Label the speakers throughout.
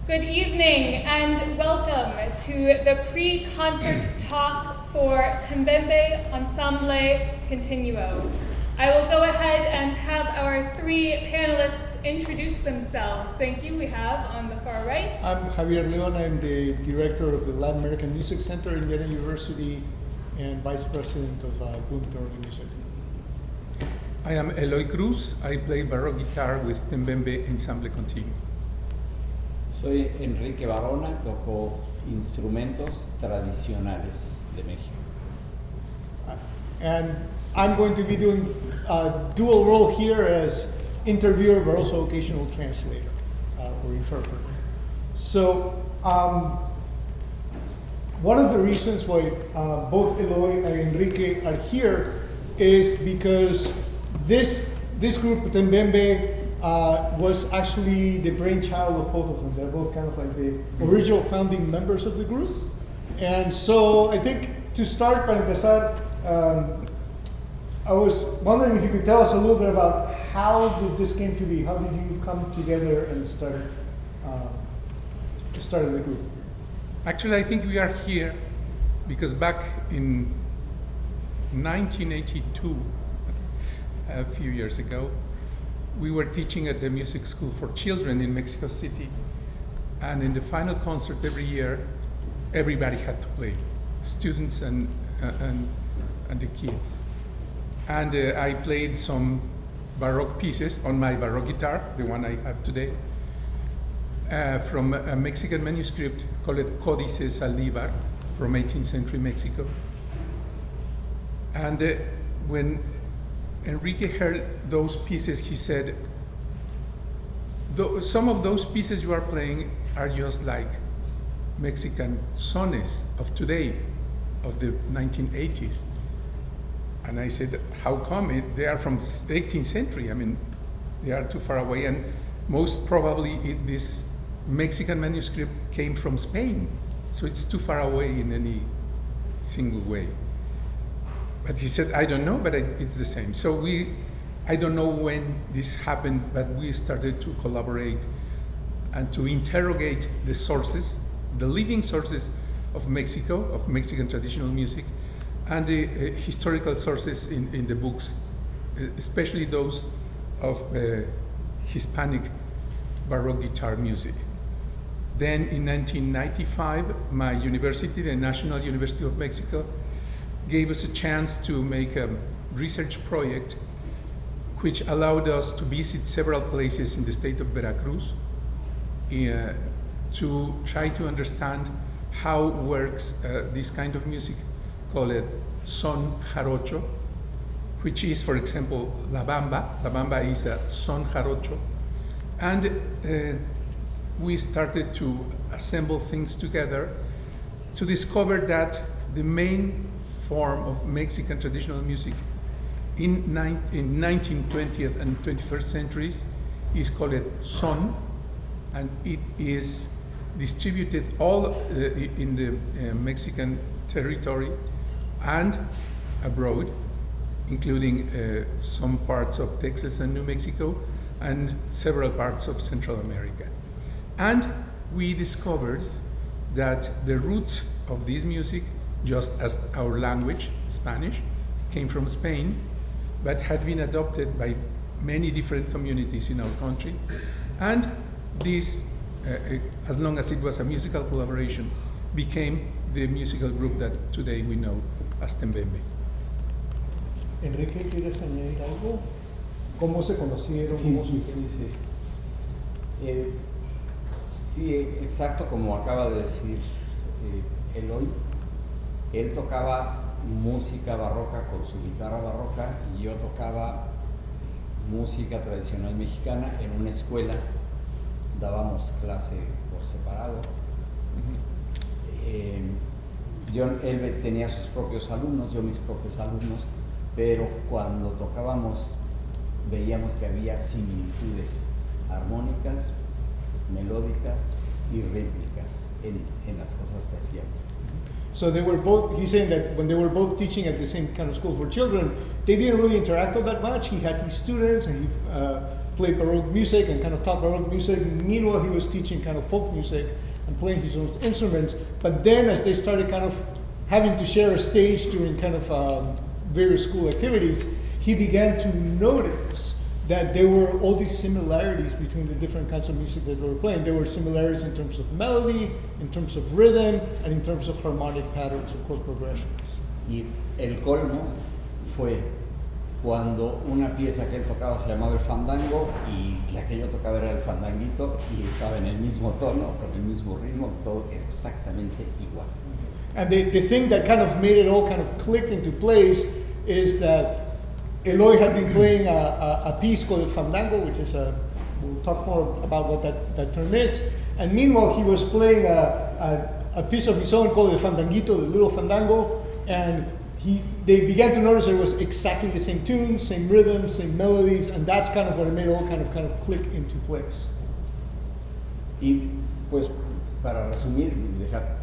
Speaker 1: Good evening and welcome to the pre-concert talk for Tembembe Ensamble Continuo. I will go ahead and have our three panelists introduce themselves. Thank you. We have on the far right.
Speaker 2: I'm Javier Leon. I'm the director of the Latin American Music Center in Yale University and vice president of Bloomington Early Music.
Speaker 3: I am Eloy Cruz. I play baroque guitar with Tembembe Ensamble Continuo.
Speaker 4: Soy Enrique Barona, toco instrumentos tradicionales de México.
Speaker 2: And I'm going to be doing a dual role here as interviewer, but also occasional translator or interpreter. So one of the reasons why both Eloy and Enrique are here is because this group, Tembembe, was actually the brainchild of both of them. They're both kind of like the original founding members of the group. And so I think to start, para empezar, I was wondering if you could tell us a little bit about how did this came to be? How did you come together and started the group?
Speaker 3: Actually, I think we are here because back in 1982, a few years ago, we were teaching at the music school for children in Mexico City. And in the final concert every year, everybody had to play, students and the kids. And I played some baroque pieces on my baroque guitar, the one I have today, from a Mexican manuscript called Códice Saldívar from 18th century Mexico. And when Enrique heard those pieces, he said, some of those pieces you are playing are just like Mexican sones of today, of the 1980s. And I said, how come? They are from 18th century. I mean, they are too far away. And most probably this Mexican manuscript came from Spain. So it's too far away in any single way. But he said, I don't know, but it's the same. So I don't know when this happened, but we started to collaborate and to interrogate the sources, the living sources of Mexico, of Mexican traditional music, and the historical sources in the books, especially those of Hispanic baroque guitar music. Then in 1995, my university, the National University of Mexico, gave us a chance to make a research project which allowed us to visit several places in the state of Veracruz to try to understand how works this kind of music called son jarocho, which is, for example, la bamba. La bamba is a son jarocho. And we started to assemble things together to discover that the main form of Mexican traditional music in 19th, 20th, and 21st centuries is called son, and it is distributed all in the Mexican territory and abroad, including some parts of Texas and New Mexico and several parts of Central America. And we discovered that the roots of this music, just as our language, Spanish, came from Spain, but had been adopted by many different communities in our country. And this, as long as it was a musical collaboration, became the musical group that today we know as Tembembe.
Speaker 2: Enrique, ¿quieres añadir algo? ¿Cómo se conocieron?
Speaker 4: Sí, exacto como acaba de decir Eloy. Él tocaba música barroca con su guitarra barroca y yo tocaba música tradicional mexicana en una escuela. Dábamos clase por separado. Él tenía sus propios alumnos, yo mis propios alumnos, pero cuando tocábamos veíamos que había similitudes armónicas, melódicas y rítmicas en las cosas que hacíamos.
Speaker 2: So they were both, he's saying that when they were both teaching at the same kind of school for children, they didn't really interact all that much. He had his students and play Baroque music and kind of taught Baroque music. Meanwhile, he was teaching kind of folk music and playing his own instruments. But then as they started kind of having to share a stage during kind of various school activities, he began to notice that there were all these similarities between the different kinds of music that they were playing. There were similarities in terms of melody, in terms of rhythm, and in terms of harmonic patterns or chord progressions.
Speaker 4: Y el colmo fue cuando una pieza que él tocaba se llamaba el fandango y la que yo tocaba era el fandanguito y estaba en el mismo tono, con el mismo ritmo, todo exactamente igual.
Speaker 2: And the thing that kind of made it all kind of click into place is that Eloy had been playing a piece called el Fandango, which is we'll talk more about what that term is. And meanwhile, he was playing a piece of his own called el Fandanguito, the Little Fandango, and they began to notice it was exactly the same tune, same rhythm, same melodies, and that's kind of what it made all kind of click into place.
Speaker 4: Y pues para resumir y dejar,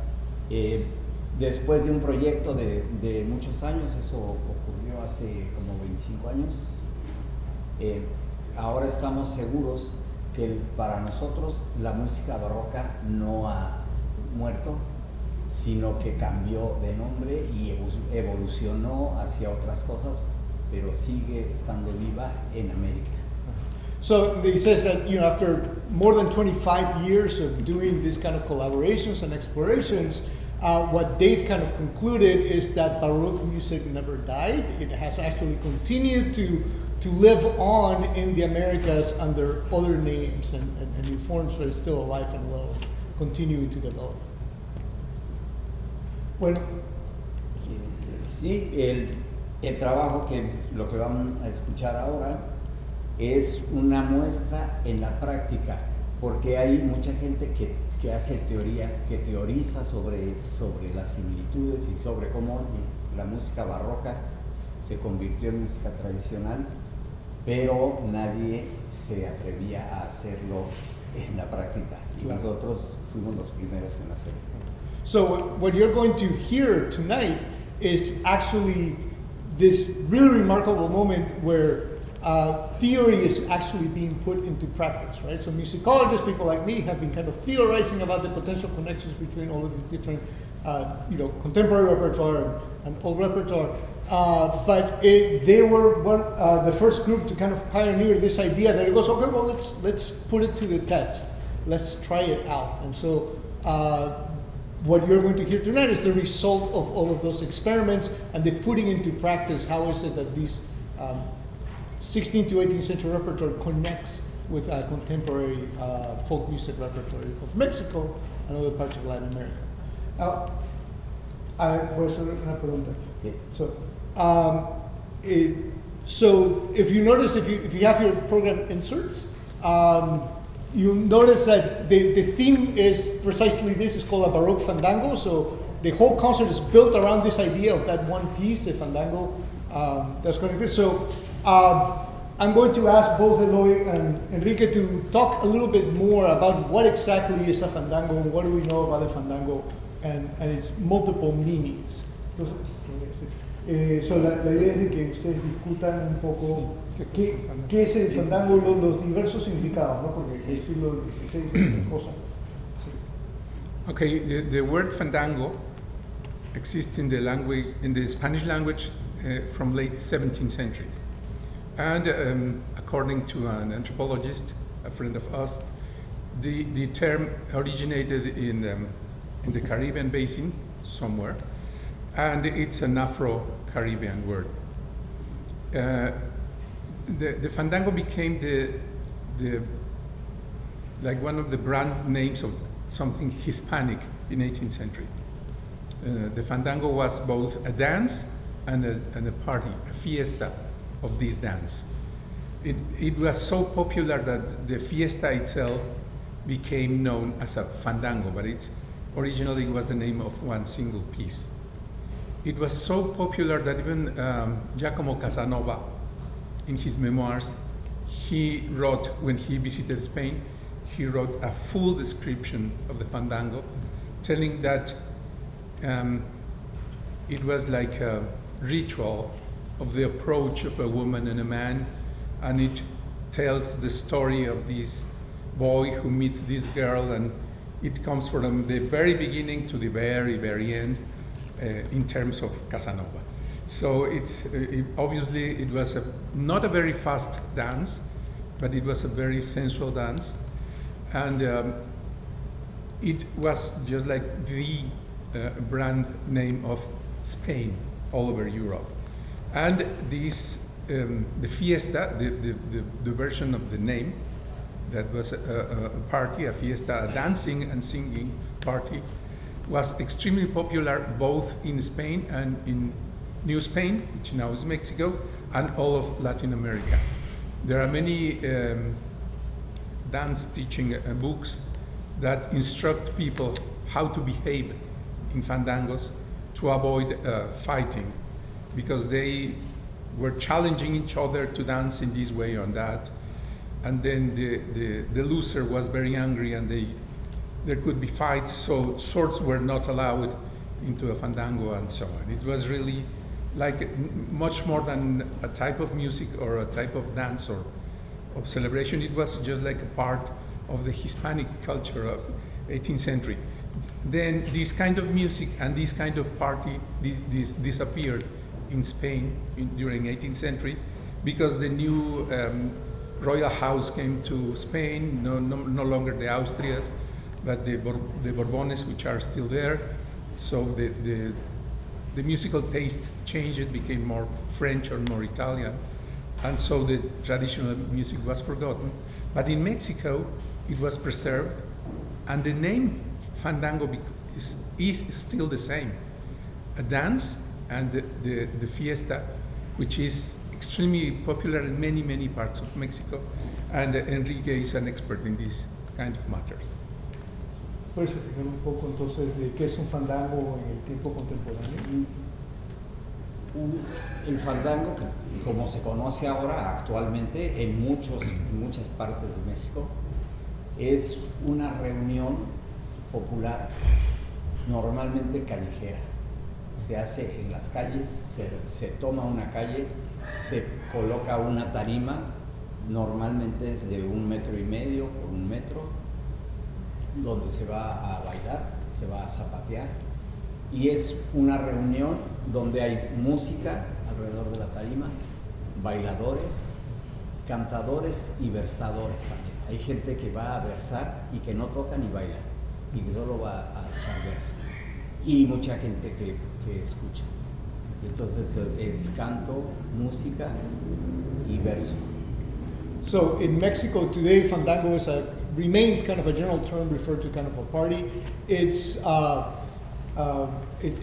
Speaker 4: después de un proyecto de muchos años, eso ocurrió hace como 25 años, ahora estamos seguros que para nosotros la música barroca no ha muerto, sino que cambió de nombre y evolucionó hacia otras cosas, pero sigue estando viva en América.
Speaker 2: So he says that, you know, after more than 25 years of doing this kind of collaborations and explorations, what they've kind of concluded is that Baroque music never died. It has actually continued to live on in the Americas under other names and new forms, but it's still alive and well, continuing to develop. Bueno,
Speaker 4: sí, el trabajo lo que vamos a escuchar ahora es una muestra en la práctica, porque hay mucha gente que hace teoría, que teoriza sobre las similitudes y sobre cómo la música barroca se convirtió en música tradicional, pero nadie se atrevía a hacerlo en la práctica. Y nosotros fuimos los primeros en hacerlo.
Speaker 2: So what you're going to hear tonight is actually this really remarkable moment where theory is actually being put into practice, right? So musicologists, people like me, have been kind of theorizing about the potential connections between all of these different, contemporary repertoire and old repertoire. But they were the first group to kind of pioneer this idea that it goes, okay, well, let's put it to the test. Let's try it out. And so what you're going to hear tonight is the result of all of those experiments and the putting into practice. How is it that these 16th to 18th century repertoire connects with contemporary folk music repertoire of Mexico and other parts of Latin America? Voy a hacer una pregunta.
Speaker 4: Sí.
Speaker 2: So if you notice, if you have your program inserts, you'll notice that the theme is precisely this. It's called a Baroque Fandango. So the whole concert is built around this idea of that one piece, the Fandango, that's connected. So I'm going to ask both Eloy and Enrique to talk a little bit more about what exactly is a Fandango, and what do we know about a Fandango and its multiple meanings. Entonces, la idea es de que ustedes discutan un poco qué es el fandango, los diversos significados, ¿no? Porque el siglo XVI es una cosa. Sí.
Speaker 3: Okay, the word fandango exists in the Spanish language from late 17th century. And according to an anthropologist, a friend of us, the term originated in the Caribbean basin somewhere, and it's an Afro-Caribbean word. The fandango became the like one of the brand names of something Hispanic in 18th century. The fandango was both a dance and a party, a fiesta of this dance. It was so popular that the fiesta itself became known as a fandango, but originally was the name of one single piece. It was so popular that even Giacomo Casanova, in his memoirs, he wrote, when he visited Spain, he wrote a full description of the fandango, telling that it was like a ritual of the approach of a woman and a man, and it tells the story of this boy who meets this girl, and it comes from the very beginning to the very, very end in terms of Casanova. So obviously it was not a very fast dance, but it was a very sensual dance. And it was just like the brand name of Spain all over Europe. And this, the fiesta, the version of the name, that was a party, a fiesta, a dancing and singing party, was extremely popular both in Spain and in New Spain, which now is Mexico, and all of Latin America. There are many dance teaching books that instruct people how to behave in fandangos to avoid fighting, because they were challenging each other to dance in this way or that. And then the loser was very angry, and there could be fights, so swords were not allowed into a fandango and so on. It was really like much more than a type of music or a type of dance or of celebration. It was just like a part of the Hispanic culture of 18th century. Then this kind of music and this kind of party this disappeared in Spain during 18th century, because the new royal house came to Spain, no longer the Austrias, but the Borbones, which are still there. So the musical taste changed, it became more French or more Italian, and so the traditional music was forgotten. But in Mexico, it was preserved, and the name Fandango is still the same, a dance, and the fiesta, which is extremely popular in many, many parts of Mexico, and Enrique is an expert in these kind of matters.
Speaker 2: ¿Puedes explicar un poco entonces de qué es un fandango en el tiempo contemporáneo?
Speaker 4: El fandango, que como se conoce ahora actualmente en muchas partes de México, es una reunión popular, normalmente callejera. Se hace en las calles, se toma una calle, se coloca una tarima, normalmente es de 1,5 metros por 1 metro, donde se va a bailar, se va a zapatear, y es una reunión donde hay música alrededor de la tarima, bailadores, cantadores y versadores también. Hay gente que va a versar y que no toca ni baila, y que solo va a echar verso, y mucha gente que escucha. Entonces es canto, música y verso.
Speaker 2: So in Mexico today, fandango remains kind of a general term referred to kind of a party. It's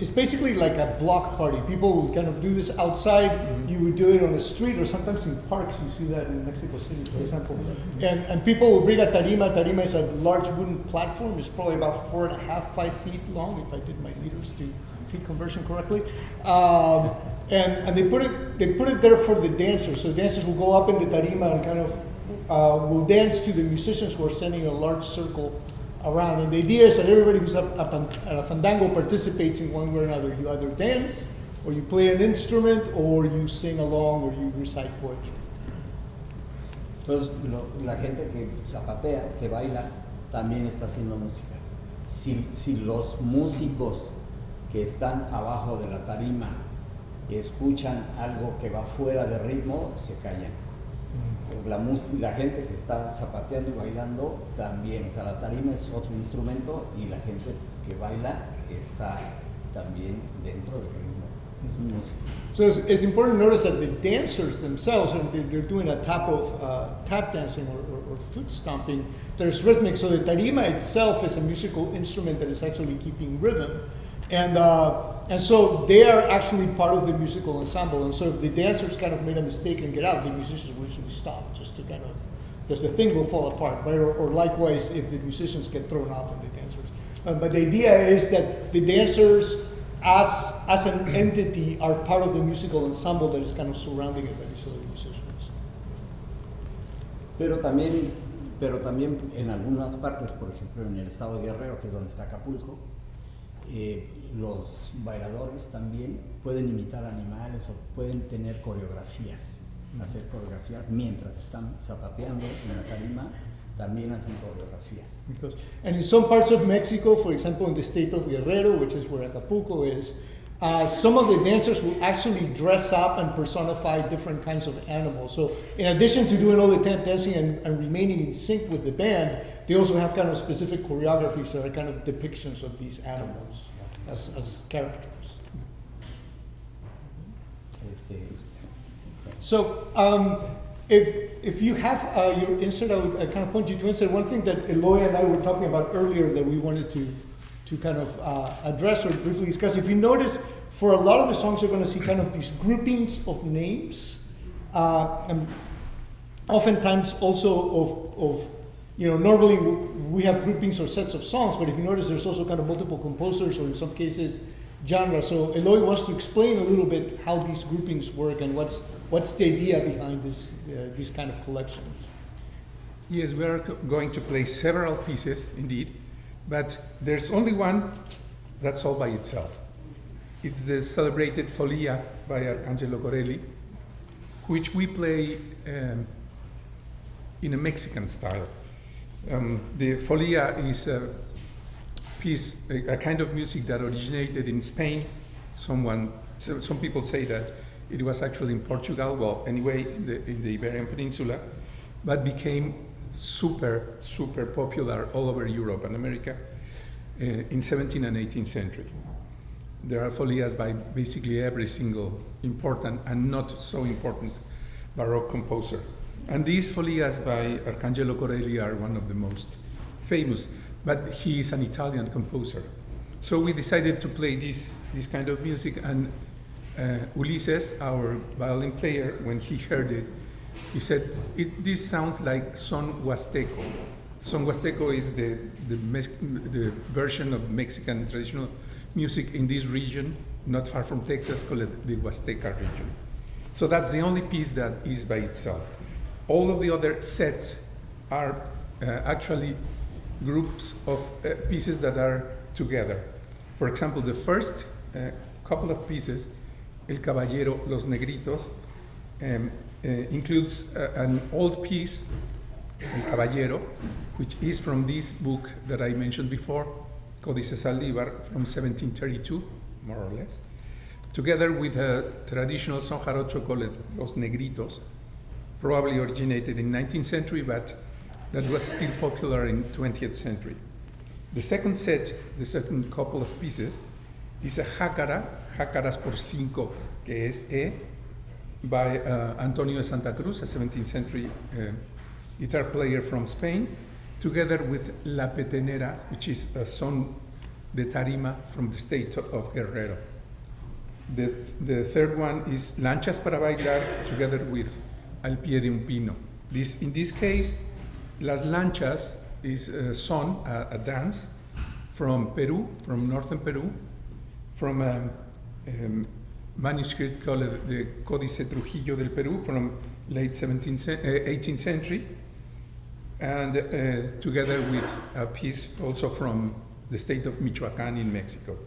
Speaker 2: basically like a block party. People would kind of do this outside. Mm-hmm. You would do it on the street, or sometimes in parks. You see that in Mexico City, for example. And people would bring a tarima. Tarima is a large wooden platform. It's probably about 4.5, 5 feet long, if I did my meters to feet conversion correctly. And they put it there for the dancers. So dancers will go up in the tarima and kind of will dance to the musicians who are standing in a large circle around. And the idea is that everybody who's up at a fandango participates in one way or another. You either dance, or you play an instrument, or you sing along, or you recite poetry.
Speaker 4: Entonces la gente que zapatea, que baila, también está haciendo música. Si los músicos que están abajo de la tarima escuchan algo que va fuera de ritmo, se callan. La gente que está zapateando y bailando también, o sea, la tarima es otro instrumento y la gente que baila está también dentro del ritmo. Es música.
Speaker 2: So it's important to notice that the dancers themselves, they're doing a type of tap dancing or foot stomping that is rhythmic. So the tarima itself is a musical instrument that is actually keeping rhythm. And so they are actually part of the musical ensemble. And so if the dancers kind of made a mistake and get out, the musicians will usually stop just to kind of, because the thing will fall apart, right? Or likewise, if the musicians get thrown off and the dancers. But the idea is that the dancers, as an entity, are part of the musical ensemble that is kind of surrounding it by these other musicians.
Speaker 4: Pero también en algunas partes, por ejemplo en el estado de Guerrero, que es donde está Acapulco, los bailadores también pueden imitar animales o pueden tener coreografías. hacer coreografías mientras están zapateando en la tarima, también hacen coreografías.
Speaker 2: And in some parts of Mexico, for example, in the state of Guerrero, which is where Acapulco is, some of the dancers will actually dress up and personify different kinds of animals. So in addition to doing all the tap dancing and remaining in sync with the band, they also have kind of specific choreographies that are kind of depictions of these animals as characters. So if you have your insert, I would kind of point you to insert. One thing that Eloy and I were talking about earlier that we wanted to kind of address or briefly discuss. If you notice, for a lot of the songs, you're going to see kind of these groupings of names, and oftentimes also of normally we have groupings or sets of songs, but if you notice, there's also kind of multiple composers or in some cases genre. So Eloy wants to explain a little bit how these groupings work and what's the idea behind these kind of collections.
Speaker 3: Yes, we are going to play several pieces indeed, but there's only one that's all by itself. It's the celebrated Folia by Arcangelo Corelli, which we play in a Mexican style. The Folia is a piece, a kind of music that originated in Spain. Some people say that it was actually in Portugal, well, anyway, in the Iberian Peninsula, but became super popular all over Europe and America in 17th and 18th century. There are folias by basically every single important and not so important Baroque composer. And these folias by Arcangelo Corelli are one of the most famous, but he is an Italian composer. So we decided to play this kind of music, and Ulises, our violin player, when he heard it, he said, this sounds like son huasteco. Son huasteco is the version of Mexican traditional music in this region, not far from Texas, called the Huasteca region. So that's the only piece that is by itself. All of the other sets are actually groups of pieces that are together. For example, the first couple of pieces, El Caballero, Los Negritos, includes an old piece, El Caballero, which is from this book that I mentioned before, Códice Saldívar, from 1732, more or less, together with a traditional son jarocho called Los Negritos, probably originated in 19th century, but that was still popular in 20th century. The second set, the second couple of pieces, is a jácara, jácaras por cinco, que es E, by Antonio de Santa Cruz, a 17th century guitar player from Spain, together with La Petenera, which is a son de tarima from the state of Guerrero. The third one is Lanchas para Bailar, together with Al Pie de un Pino. In this case, Las Lanchas is a song, a dance from Peru, from northern Peru, from a manuscript called the Códice Trujillo del Perú from late 18th century, and together with a piece also from the state of Michoacán in Mexico.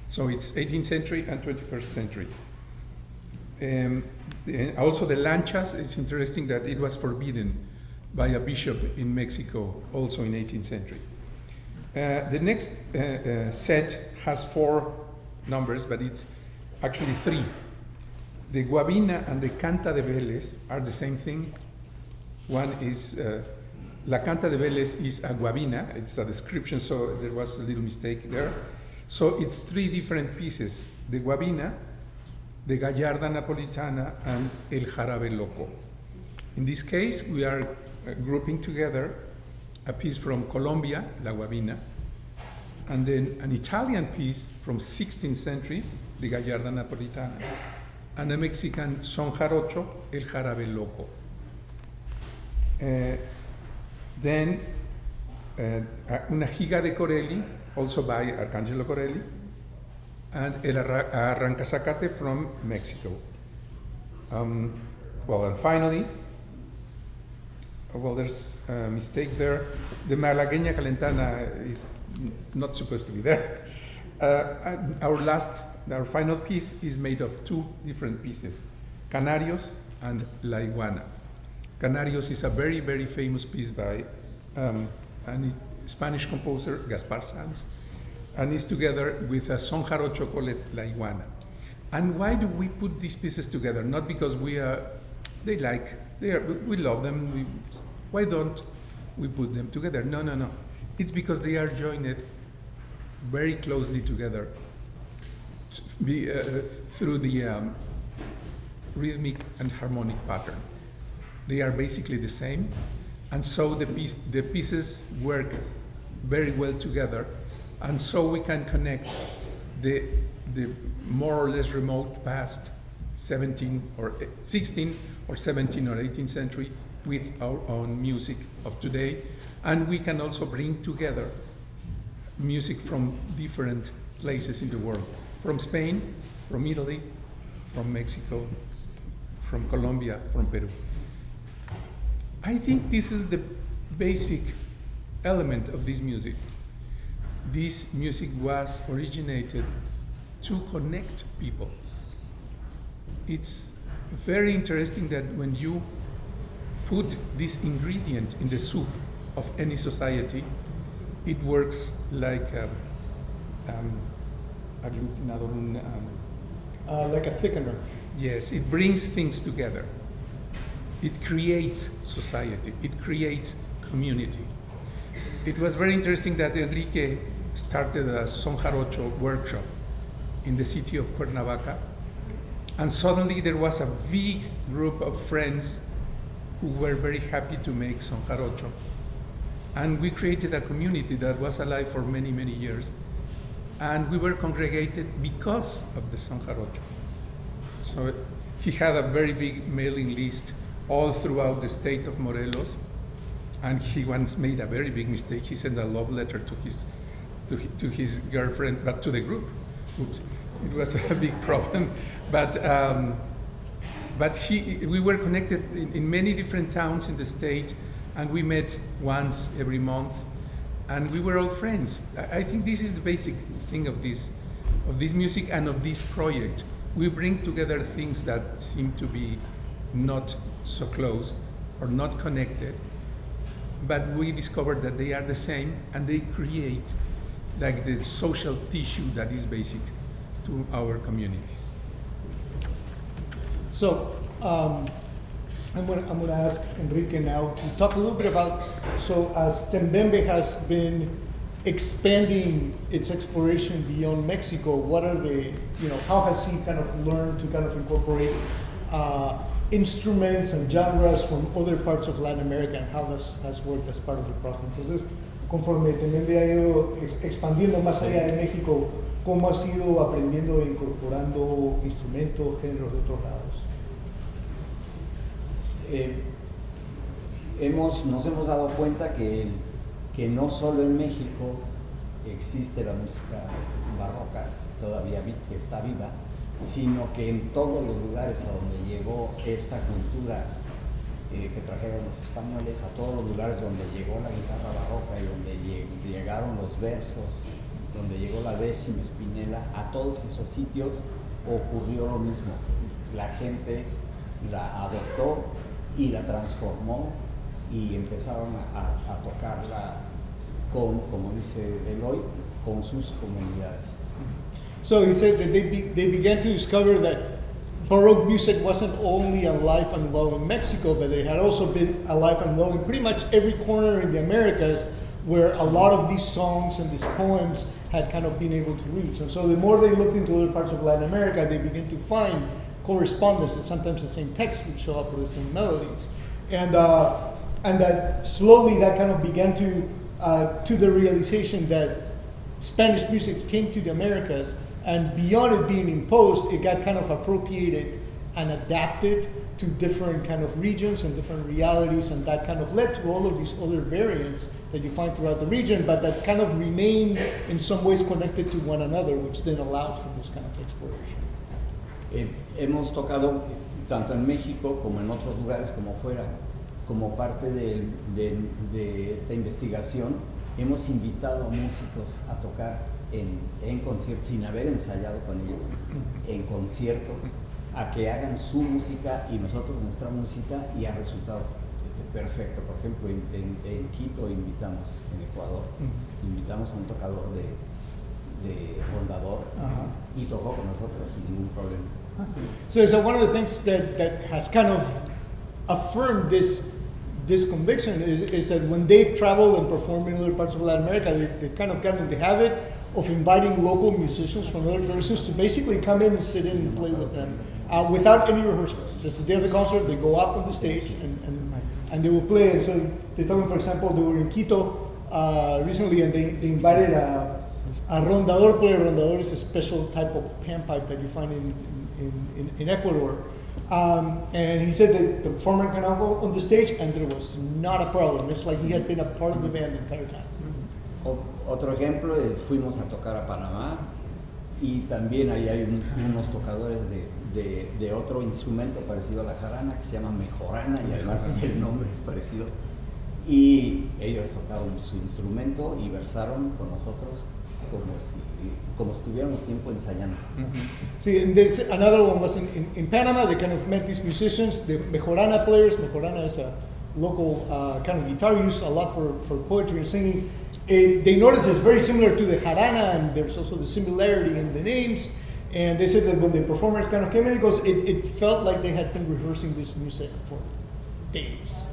Speaker 3: So it's 18th century and 21st century. Also the lanchas, it's interesting that it was forbidden by a bishop in Mexico also in 18th century. The next set has 4 numbers, but it's actually 3. The guabina and the canta de Vélez are the same thing. One is, la canta de Vélez is a guabina, it's a description, so there was a little mistake there. So it's 3 different pieces, the guabina, the gallarda napolitana, and el jarabe loco. In this case, we are grouping together a piece from Colombia, la guabina, and then an Italian piece from 16th century, the gallarda napolitana, and a Mexican son jarocho, el jarabe loco. Then una giga de Corelli, also by Arcangelo Corelli, and el arrancazacate from Mexico. And finally, there's a mistake there. The malagueña calentana is not supposed to be there. Our final piece is made of 2 different pieces, Canarios and La Iguana. Canarios is a very, very famous piece by a Spanish composer, Gaspar Sanz, and it's together with a son jarocho called La Iguana. And why do we put these pieces together? Not because we love them. Why don't we put them together? No. It's because they are joined very closely together through the rhythmic and harmonic pattern. They are basically the same, and so the pieces work very well together, and so we can connect the more or less remote past 16 or 17th or 18th century with our own music of today, and we can also bring together music from different places in the world, from Spain, from Italy, from Mexico, from Colombia, from Peru. I think this is the basic element of this music. This music was originated to connect people. It's very interesting that when you put this ingredient in the soup of any society, it works like agglutinador,
Speaker 2: like a thickener.
Speaker 3: yes, it brings things together. It creates society. It creates community. It was very interesting that Enrique started a son jarocho workshop in the city of Cuernavaca, and suddenly there was a big group of friends who were very happy to make son jarocho, and we created a community that was alive for many, many years, and we were congregated because of the son jarocho. So he had a very big mailing list all throughout the state of Morelos, and he once made a very big mistake. He sent a love letter to his girlfriend, but to the group. Oops, it was a big problem. But we were connected in many different towns in the state, and we met once every month, and we were all friends. I think this is the basic thing of this music and of this project. We bring together things that seem to be not so close or not connected, but we discovered that they are the same, and they create like the social tissue that is basic to our communities.
Speaker 2: So I'm gonna ask Enrique now to talk a little bit about, so as Tembembe has been expanding its exploration beyond Mexico, what are the, how has he kind of learned to kind of incorporate instruments and genres from other parts of Latin America, and how this has worked as part of the process? Entonces, conforme Tembembe ha ido expandiendo más allá de México, ¿cómo has ido aprendiendo e incorporando instrumentos, géneros de otros lados?
Speaker 4: Nos hemos dado cuenta que no solo en México existe la música barroca, todavía que está viva, sino que en todos los lugares a donde llegó esta cultura que trajeron los españoles, a todos los lugares donde llegó la guitarra barroca y donde llegaron los versos, donde llegó la décima espinela, a todos esos sitios ocurrió lo mismo. La gente la adoptó y la transformó y empezaron a tocarla como dice Eloy, con sus comunidades.
Speaker 2: So he said that they began to discover that Baroque music wasn't only alive and well in Mexico, but it had also been alive and well in pretty much every corner in the Americas, where a lot of these songs and these poems had kind of been able to reach. And so the more they looked into other parts of Latin America, they began to find correspondence, that sometimes the same text would show up with the same melodies. And that slowly that kind of began to the realization that Spanish music came to the Americas, and beyond it being imposed, it got kind of appropriated and adapted to different kind of regions and different realities, and that kind of led to all of these other variants that you find throughout the region, but that kind of remain in some ways connected to one another, which then allows for this kind of exploration.
Speaker 4: Hemos tocado tanto en México como en otros lugares como fuera, como parte de esta investigación. Hemos invitado a músicos a tocar en concierto, sin haber ensayado con ellos, en concierto, a que hagan su música y nosotros nuestra música, y ha resultado perfecto. Por ejemplo, en Quito invitamos, en Ecuador, invitamos a un tocador de rondador y tocó con nosotros sin ningún problema.
Speaker 2: So one of the things that has kind of affirmed this conviction is that when they've traveled and performed in other parts of Latin America, they've kind of gotten in the habit of inviting local musicians from other traditions to basically come in and sit in and play with them without any rehearsals. Just the day of the concert, they go up on the stage and they will play. And so they told me, for example, they were in Quito recently, and they invited a rondador player. Rondador is a special type of panpipe that you find in Ecuador. And he said that the performer can go on the stage, and there was not a problem. It's like he had been a part of the band the entire time.
Speaker 4: Otro ejemplo, fuimos a tocar a Panamá, y también ahí hay unos tocadores de otro instrumento parecido a la jarana, que se llama mejorana, y además el nombre es parecido. Y ellos tocaron su instrumento y versaron con nosotros como si tuviéramos tiempo ensayando.
Speaker 2: See, and there's another one was in Panama. They kind of met these musicians, the mejorana players. Mejorana is a local kind of guitar used a lot for poetry and singing. They noticed it's very similar to the jarana, and there's also the similarity in the names. And they said that when the performers kind of came in, it felt like they had been rehearsing this music for days.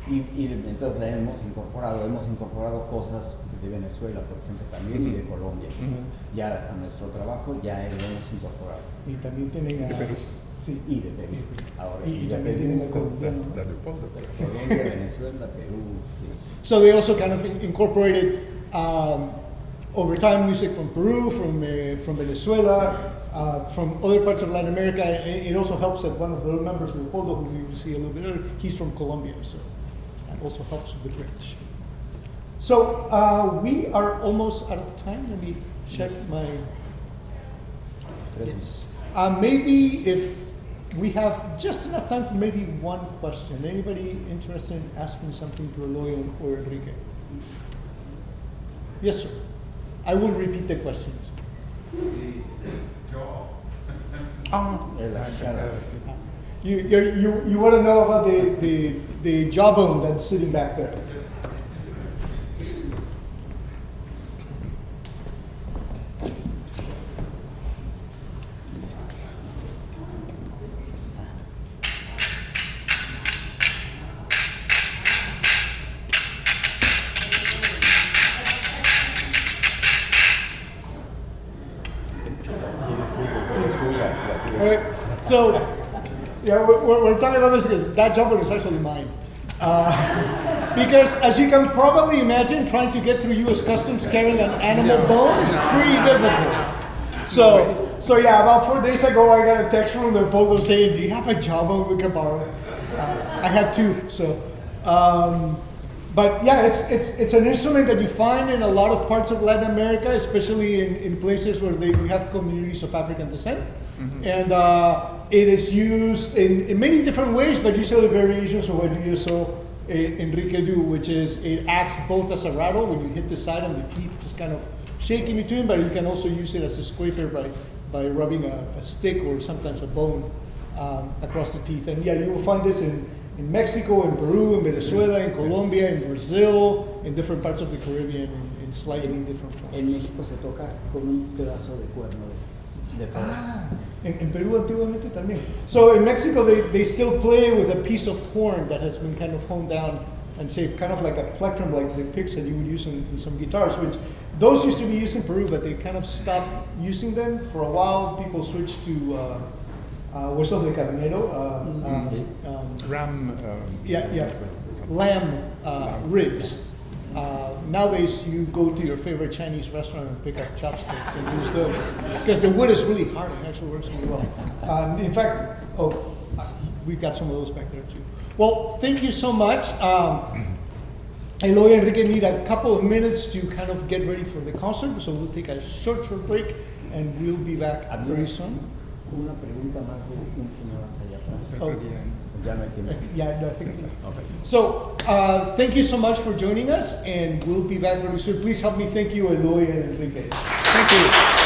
Speaker 4: Y entonces la hemos incorporado cosas de Venezuela, por ejemplo, también, y de Colombia. Ya a nuestro trabajo ya lo hemos incorporado.
Speaker 2: Y también tienen
Speaker 3: de Perú.
Speaker 2: Sí.
Speaker 4: Y de Perú. Ahora,
Speaker 2: y también tienen a colombiano.
Speaker 4: Colombia, Venezuela, Perú. Sí.
Speaker 2: So they also kind of incorporated over time music from Peru, from Venezuela, from other parts of Latin America. And it also helps that one of the members, Leopoldo, who you will see a little bit later, he's from Colombia, so that also helps with the bridge. So we are almost out of time. Let me check my. Maybe if we have just enough time for maybe one question. Anybody interested in asking something to Eloy or Enrique? Yes, sir. I will repeat the questions. You want to know about the jawbone that's sitting back there? So, yeah, we're talking about this because that jawbone is actually mine. Because as you can probably imagine, trying to get through U.S. Customs carrying an animal bone is pretty difficult. So yeah, about 4 days ago, I got a text from Leopoldo saying, "Do you have a jawbone we can borrow?" I had two. So, but yeah, it's an instrument that you find in a lot of parts of Latin America, especially in places where we have communities of African descent. And it is used in many different ways, but usually variations of what you saw Enrique do, which is it acts both as a rattle when you hit the side and the teeth just kind of shake in between, but you can also use it as a scraper by rubbing a stick or sometimes a bone across the teeth. And yeah, you will find this in Mexico, in Peru, in Venezuela, in Colombia, in Brazil, in different parts of the Caribbean, in slightly different forms.
Speaker 4: En México se toca con un pedazo de cuerno de toro.
Speaker 2: En Perú antiguamente también. So in Mexico, they still play with a piece of horn that has been kind of honed down and shaped, kind of like a plectrum, like the picks that you would use in some guitars, which those used to be used in Peru, but they kind of stopped using them. For a while, people switched to huesos de carnero,
Speaker 3: ram.
Speaker 2: Lamb ribs. Nowadays, you go to your favorite Chinese restaurant and pick up chopsticks and use those because the wood is really hard. It actually works really well. In fact, we've got some of those back there too. Well, thank you so much. Eloy and Enrique need a couple of minutes to kind of get ready for the concert, so we'll take a short break and we'll be back very soon.
Speaker 4: Una pregunta más de un señor hasta allá atrás.
Speaker 2: Oh.
Speaker 4: Ya no hay tiempo.
Speaker 2: Yeah, no, I think. Okay. So, thank you so much for joining us, and we'll be back very soon. Please help me thank you, Eloy and Enrique.
Speaker 3: Thank you.